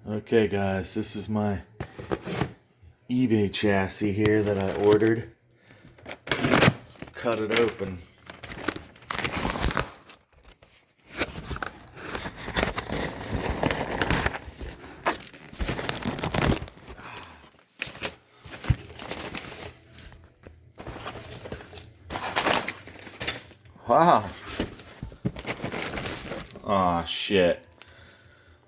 Okay guys, this is my eBay chassis here that I ordered. Let's cut it open. Wow. Aw, shit.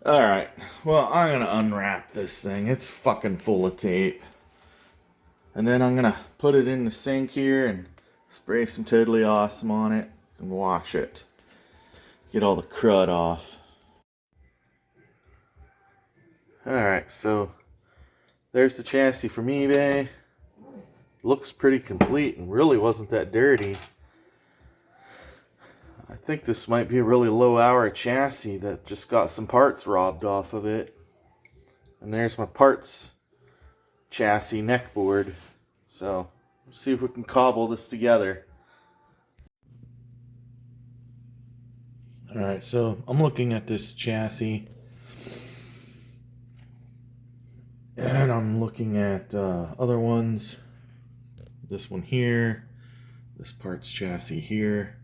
Alright, well, I'm gonna unwrap this thing. It's fucking full of tape. And then I'm gonna put it in the sink here and spray some Totally Awesome on it and wash it. Get all the crud off. Alright, so there's the chassis from eBay. Looks pretty complete and really wasn't that dirty. I think this might be a really low hour chassis that just got some parts robbed off of it. And there's my parts chassis neck board. So let's see if we can cobble this together. Alright, so I'm looking at this chassis. And I'm looking at other ones. This one here. This parts chassis here.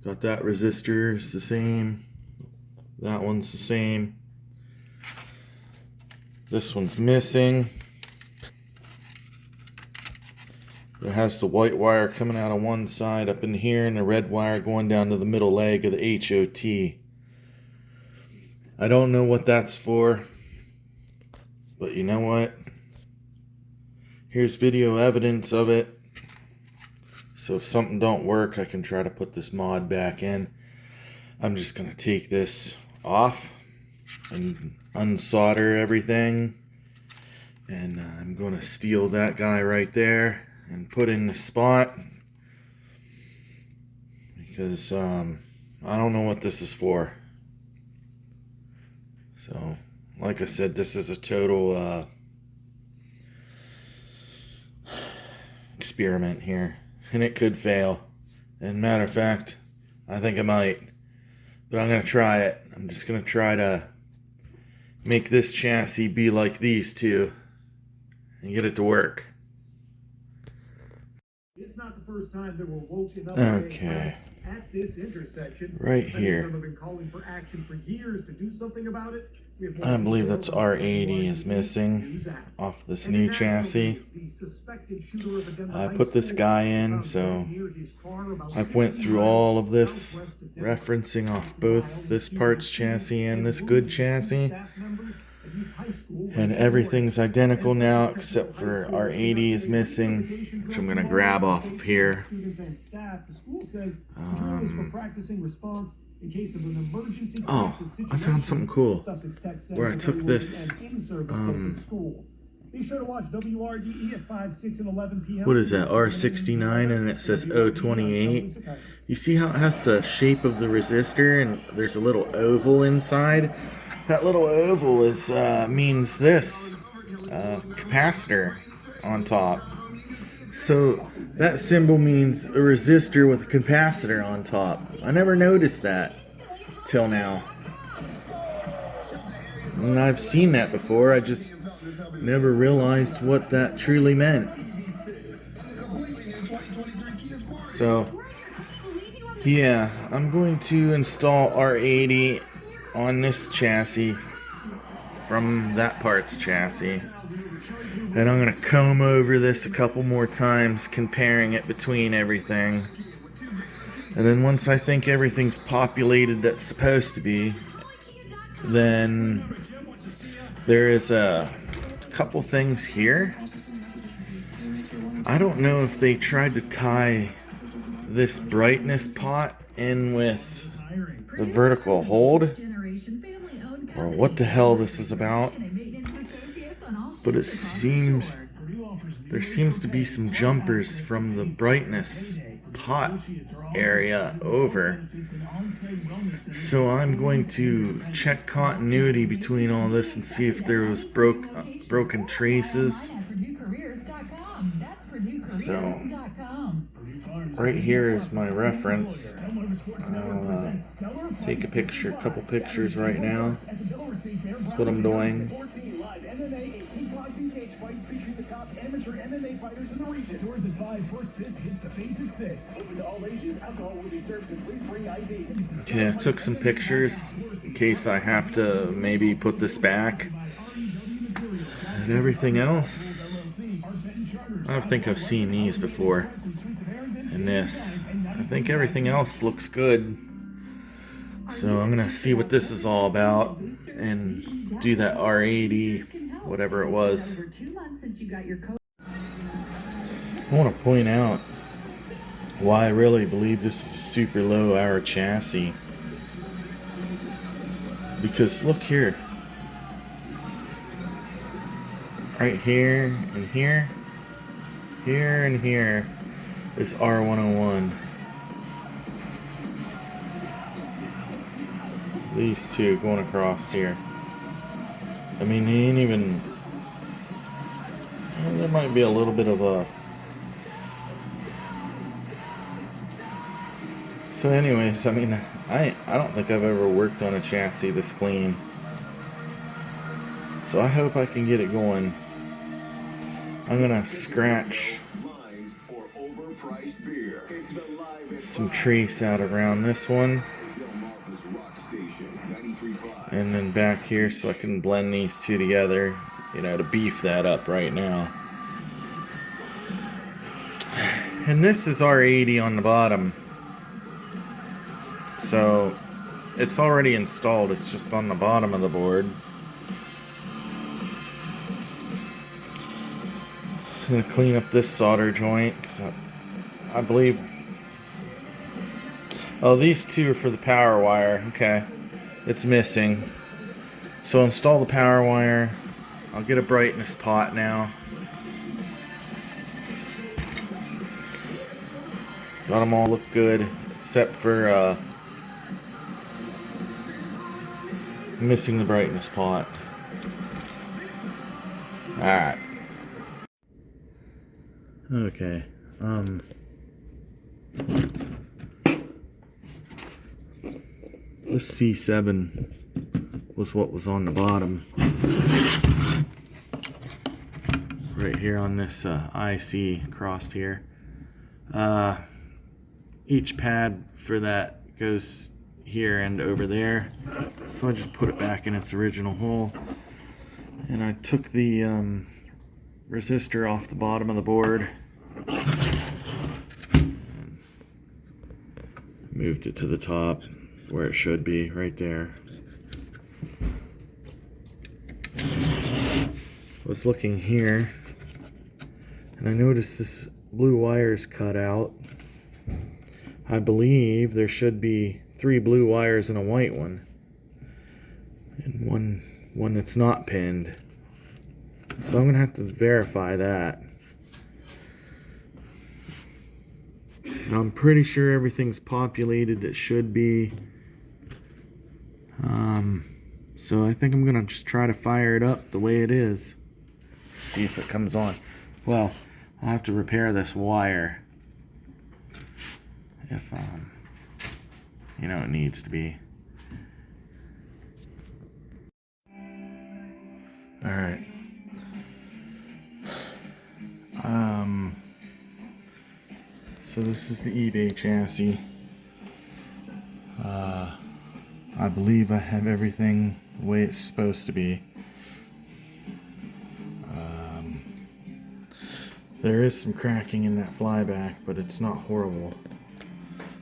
Got that resistor, it's the same. That one's the same. This one's missing. It has the white wire coming out of one side up in here and the red wire going down to the middle leg of the HOT. I don't know what that's for, but you know what? Here's video evidence of it. So if something don't work, I can try to put this mod back in. I'm just going to take this off and unsolder everything. And I'm going to steal that guy right there and put in the spot. Because I don't know what this is for. So, like I said, this is a total experiment here. And it could fail. And matter of fact, I think it might. But I'm going to try it. I'm just going to try to make this chassis be like these two. And get it to work. It's not the first time that we're woken up okay. At this intersection. Right here. Many of them have been calling for action for years to do something about it. I believe that's R80 is missing off this new chassis. I put this guy in, so I went through all of this, referencing off both this parts chassis and this good chassis. And everything's identical now except for R80 is missing, which I'm going to grab off of here. Oh, I found something cool. Where I took this, what is that, R69, and it says 028. You see how it has the shape of the resistor and there's a little oval inside? That little oval is means this capacitor on top. So that symbol means a resistor with a capacitor on top. I never noticed that till now. And I've seen that before, I just never realized what that truly meant. So, yeah, I'm going to install R80 on this chassis from that parts chassis. And I'm going to comb over this a couple more times, comparing it between everything. And then once I think everything's populated that's supposed to be, then there is a couple things here. I don't know if they tried to tie this brightness pot in with the vertical hold, or what the hell this is about. But it seems there seems to be some jumpers from the brightness pot area over. So I'm going to check continuity between all this and see if there was broken traces. So right here is my reference. I'll take a picture, a couple pictures right now. That's what I'm doing. Okay, I took some pictures in case I have to maybe put this back. And everything else, I don't think I've seen these before. And this, I think everything else looks good. So I'm gonna see what this is all about and do that R80, whatever it was. I want to point out why I really believe this is a super low hour chassis. Because look here. Right here and here. Here and here is R101. These two going across here. I mean, he ain't even... There might be a little bit of a... So anyways, I mean, I don't think I've ever worked on a chassis this clean. So I hope I can get it going. I'm gonna scratch some trace out around this one. And then back here so I can blend these two together, you know, to beef that up right now. And this is R80 on the bottom. So it's already installed, it's just on the bottom of the board. I'm going to clean up this solder joint because I believe... Oh, these two are for the power wire. Okay. It's missing. So install the power wire. I'll get a brightness pot now. Got them all look good except for missing the brightness pot. Alright. Okay. This C7 was what was on the bottom. Right here on this IC crossed here. Each pad for that goes here and over there. So I just put it back in its original hole. And I took the resistor off the bottom of the board. Moved it to the top where it should be, right there. Was looking here and I noticed this blue wire is cut out. I believe there should be 3 blue wires and a white one, and one that's not pinned. So I'm gonna have to verify that. I'm pretty sure everything's populated. It should be. So I think I'm gonna just try to fire it up the way it is. See if it comes on. Well, I'll have to repair this wire if you know, it needs to be. All right. So this is the eBay chassis. I believe I have everything the way it's supposed to be. There is some cracking in that flyback, but it's not horrible.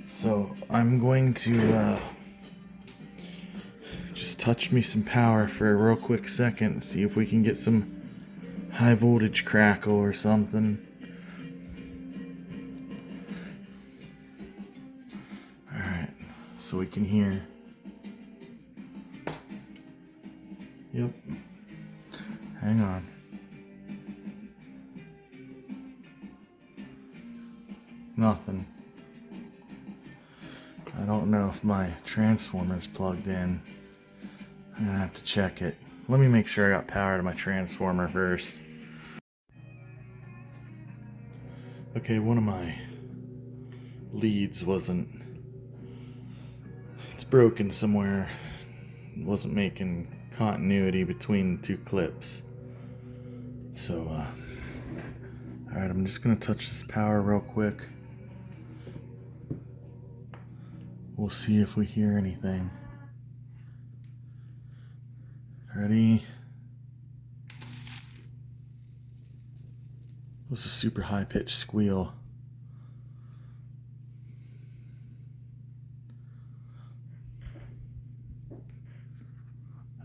So I'm going to just touch me some power for a real quick second, see if we can get some high voltage crackle or something. Alright, so we can hear. Yep. Hang on. Nothing. I don't know if my transformer's plugged in. I'm gonna have to check it. Let me make sure I got power to my transformer first. Okay, one of my leads wasn't, it's broken somewhere. It wasn't making continuity between the two clips. So, alright, I'm just gonna touch this power real quick. We'll see if we hear anything. Ready? It was a super high pitched squeal.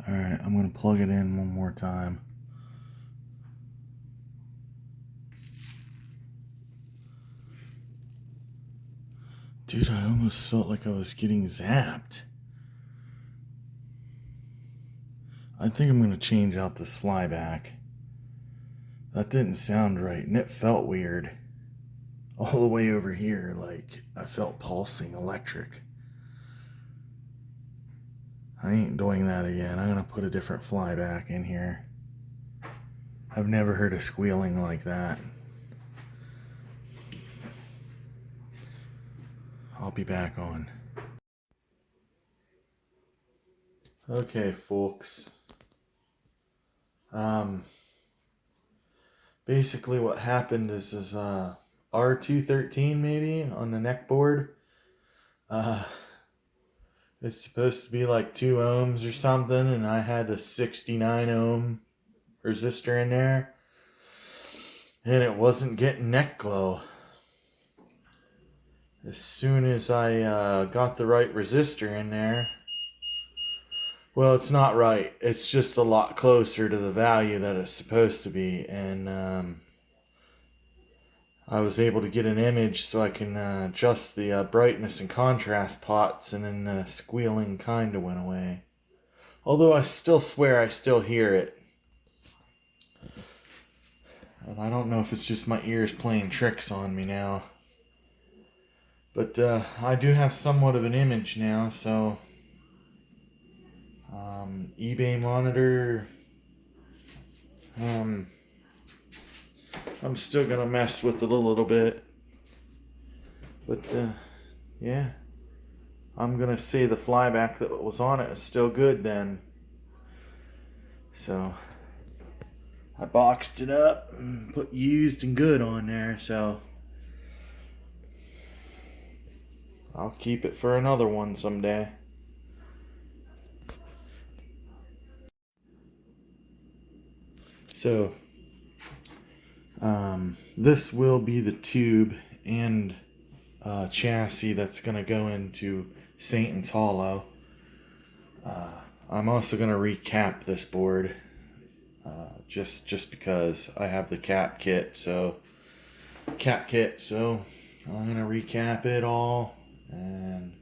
Alright, I'm gonna plug it in one more time. Dude, I almost felt like I was getting zapped. I think I'm gonna change out this flyback. That didn't sound right, and it felt weird. All the way over here, like I felt pulsing electric. I ain't doing that again. I'm gonna put a different flyback in here. I've never heard of squealing like that. I'll be back on. Okay, folks. Basically what happened is R213 maybe on the neck board. It's supposed to be like 2 ohms or something, and I had a 69 ohm resistor in there, and it wasn't getting neck glow. As soon as I got the right resistor in there, well, it's not right. It's just a lot closer to the value that it's supposed to be, and I was able to get an image so I can adjust the brightness and contrast pots, and then the squealing kind of went away. Although I still swear I still hear it. And I don't know if it's just my ears playing tricks on me now. But I do have somewhat of an image now, so eBay monitor. I'm still gonna mess with it a little bit, but yeah, I'm gonna say the flyback that was on it is still good then. So I boxed it up and put used and good on there, so I'll keep it for another one someday. So this will be the tube and chassis that's going to go into Satan's Hollow. I'm also going to recap this board just because I have the cap kit, so I'm going to recap it all, and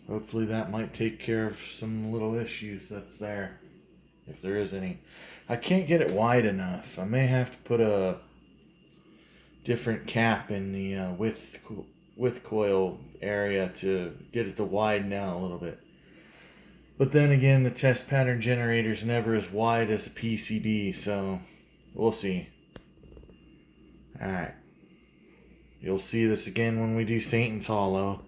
hopefully that might take care of some little issues that's there, if there is any. I can't get it wide enough. I may have to put a different cap in the width coil area to get it to widen out a little bit. But then again, the test pattern generator is never as wide as a PCB, so we'll see. Alright. You'll see this again when we do Satan's Hollow.